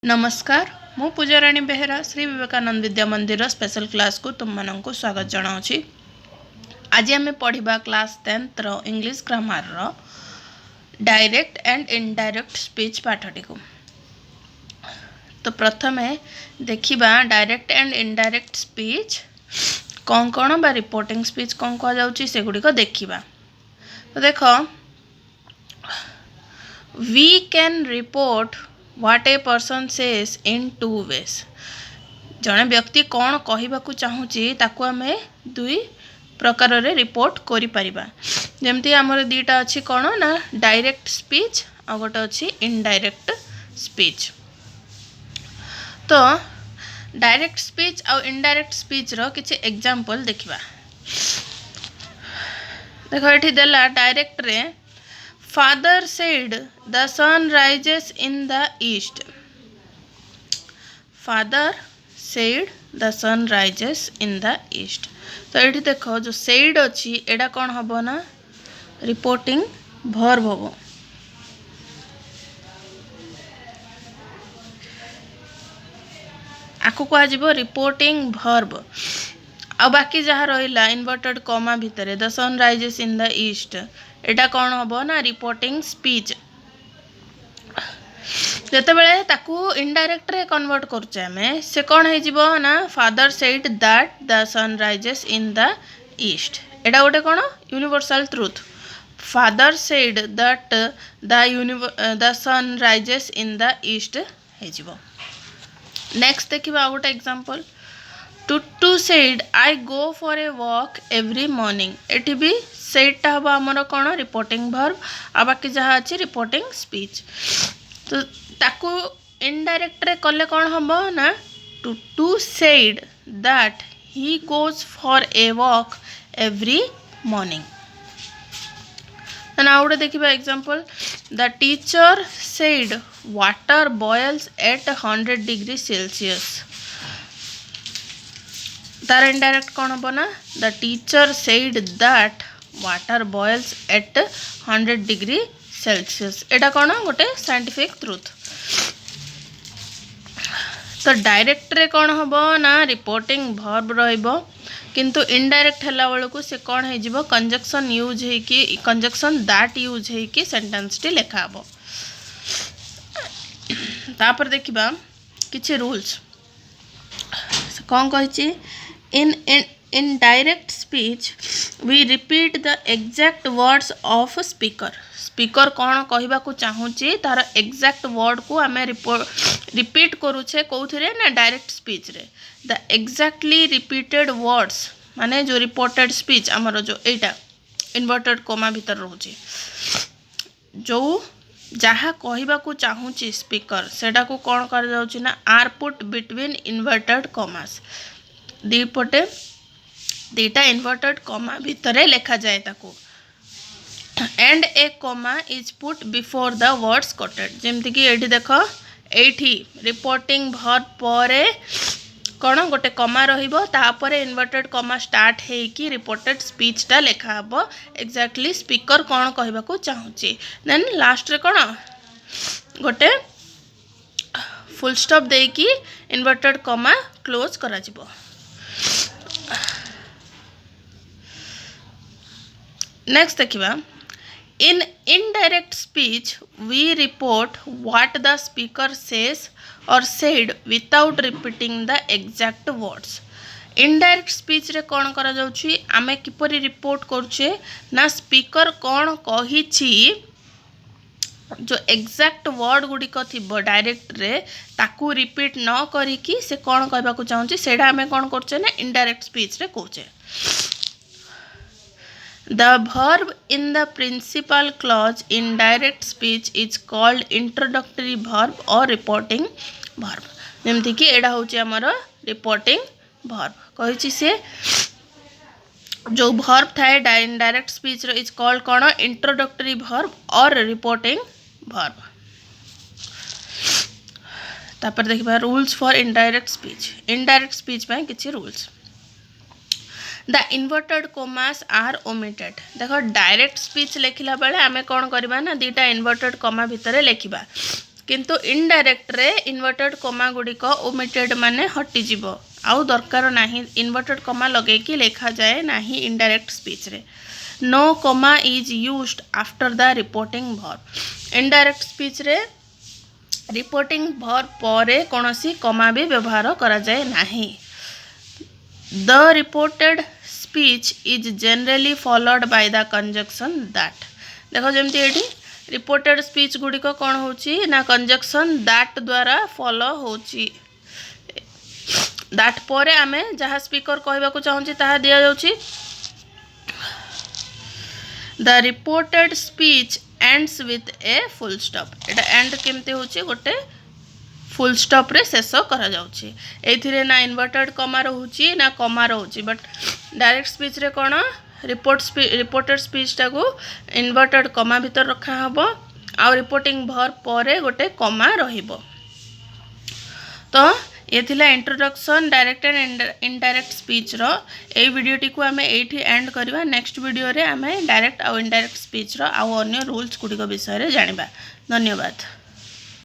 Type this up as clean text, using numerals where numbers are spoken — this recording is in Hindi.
नमस्कार मु पूजाराणी बेहेरा श्री विवेकानंद विद्या मंदिर स्पेशल क्लास को तुम मानक स्वागत जनाऊँगी। आज आम पढ़ा क्लास 10th रो इंग्लिश ग्रामर रो डायरेक्ट एंड इनडायरेक्ट स्पीच पाठटी को। तो प्रथमे देखिबा डायरेक्ट एंड इनडायरेक्ट स्पीच कौन कौन बा रिपोर्टिंग स्पीच कौन कह जाउची से गुडी को देखिबा। तो देखो we can report what a person says in 2 ways। जड़े व्यक्ति कौन कहवाकू चाहूँची ताकू आमे दुई प्रकार रे रिपोर्ट करि परिबा। जेमती हमर दीटा अछि कौन ना डायरेक्ट स्पीच आ गोटे अछि इनडायरेक्ट स्पीच। तो डायरेक्ट स्पीच आ इनडायरेक्ट स्पीच रो किछि एग्जांपल देखिबा। देखो एठी देला डायरेक्ट रे Father said the sun rises in the east. Father said the sun rises in the east. तो ये देखो जो said अच्छी एडा कौन हबो ना रिपोर्टिंग verb हबो। आकु को आजिबो रिपोर्टिंग verb। अब बाकी जहाँ रहिला इन्वर्टेड कॉमा भितरे the sun rises in the east एटा कौन हबो ना रिपोर्टिंग स्पीच। जते बेले ताकू इनडायरेक्ट रे कन्वर्ट करछे हमें से कौन हे जिवो ना father said that the sun rises in the east एटा गोटे कौन universal truth. Father said that the sun rises in the east हे जिवो। नेक्स्ट देखिबा गोटे example Tutu said I go for a walk every morning। एठी भी सेड टा हबा हमर कोन रिपोर्टिंग वर्ब आ बाकी जहा अछि रिपोर्टिंग स्पीच। तो ताकू इनडायरेक्ट रे कले कोन हबो ना Tutu said that he goes for a walk every morning। now उडे देखिबा example the teacher said water boils at 100 degrees Celsius। तार इनडायरेक्ट कौन हम ना the teacher said that water boils at 100 degree Celsius एटा कौन गोटे साइंटिफिक ट्रुथ। तो डायरेक्ट रे कौन हम ना रिपोर्टिंग वर्ब रहिबो किंतु इनडायरेक्ट हला बेलू से कौन है जिवो कंजक्शन यूज है कि कंजक्शन दैट यूज है कि सेंटेंस टी लिखा हबो। तापर देखिबा किछि रूल्स कौन कहिछि in direct speech we repeat the exact words of speaker। Speaker कौन कहबा को चाहूची तार एग्जैक्ट वर्ड को आमे रिपीट करूछे कोउथिरे ना डायरेक्ट स्पीच रे। द एग्जैक्टली रिपीटेड वर्ड्स माने जो रिपोर्टेड स्पीच हमर जो एटा इन्वर्टेड कोमा भीतर रहूची जो जहाँ कहबा को चाहूची स्पीकर सेटा को कौन कर जाउची ना are put between inverted commas. दीपटे दीटा इन्वर्टेड कॉमा भितरे लिखा जाए ताको and a comma is put before the words quoted. जेमति कि एठी देखो एठी रिपोर्टिंग वर्ब परे कोन गोटे कॉमा रहिबो तापरे इन्वर्टेड कॉमा स्टार्ट हे कि रिपोर्टेड स्पीच टा लिखा हबो एग्जैक्टली स्पीकर कोन कहबा को चाहूची। देन लास्ट रे कोन गोटे फुल स्टॉप दे कि इन्वर्टेड कॉमा क्लोज करा जिवो। नेक्स्ट देखिबा in indirect speech we report what the speaker says or said without repeating the exact words. Indirect speech रे कौन करा जाउची आमे किपरि रिपोर्ट करछे ना स्पीकर कौन कहिछि जो एग्जैक्ट वर्ड गुडी को थिबो डायरेक्ट रे ताकू रिपीट न करी कि से कौन कहबा को चाहूची सेडा आमे कौन करछे ना इनडायरेक्ट स्पीच रे कहूचे। The verb in the principal clause in direct speech is called introductory verb or reporting verb। जेमति कि एडा होची हमरो रिपोर्टिंग verb कहिछि से जो verb थाए डायरेक्ट स्पीच रो इज कॉल्ड कोन इंट्रोडक्टरी verb और रिपोर्टिंग verb। तापर देखिबा rules for indirect speech. Indirect speech में किछि rules the inverted commas are omitted. देखो डायरेक्ट स्पीच लिखला बेले आमे कौन करबा ना दीटा इन्वर्टेड कॉमा भितरे लिखिबा किंतु इनडायरेक्ट रे इन्वर्टेड कमा गुड़िक ओमिटेड माने हटि जीव आउ दरकार नाही इन्वर्टेड कमा लगे कि लिखा जाए नाही इनडायरेक्ट स्पीच रे नो कमा is used after the reporting verb indirect speech रे रिपोर्टिंग वर्ब परे कोनोसी कमा भी व्यवहार करा जाए नाही the reported speech is generally followed by the conjunction that देखो जमती एठी रिपोर्टेड स्पीच गुड़िक कौन होची ना कंजक्शन दैट द्वारा फॉलो होची दैट परे आमे जहाँ स्पीकर कहबा को चाहूची ताहा दिया जाउची the reported speech ends with a full stop एटा एंड केमते होची गोटे फुल स्टॉप रे शेष करा जाउची एथिरे ना इन्वर्टेड कमा रहूची ना कमा रहूची बट डायरेक्ट स्पीच रे कोन रिपोर्टेड स्पीच टाको इन्वर्टेड कमा भीतर रखा हबो आ रिपोर्टिंग वर्ब परे गोटे कमा रहिबो तो ये थिला introduction direct and indirect speech रो ए वीडियोटी को आमे एठी एंड करबा नेक्स्ट वीडियो रे आमे डायरेक्ट आ इनडायरेक्ट स्पीच रो आ अन्य रूल्स गुडी को विषय रे जानिबा धन्यवाद।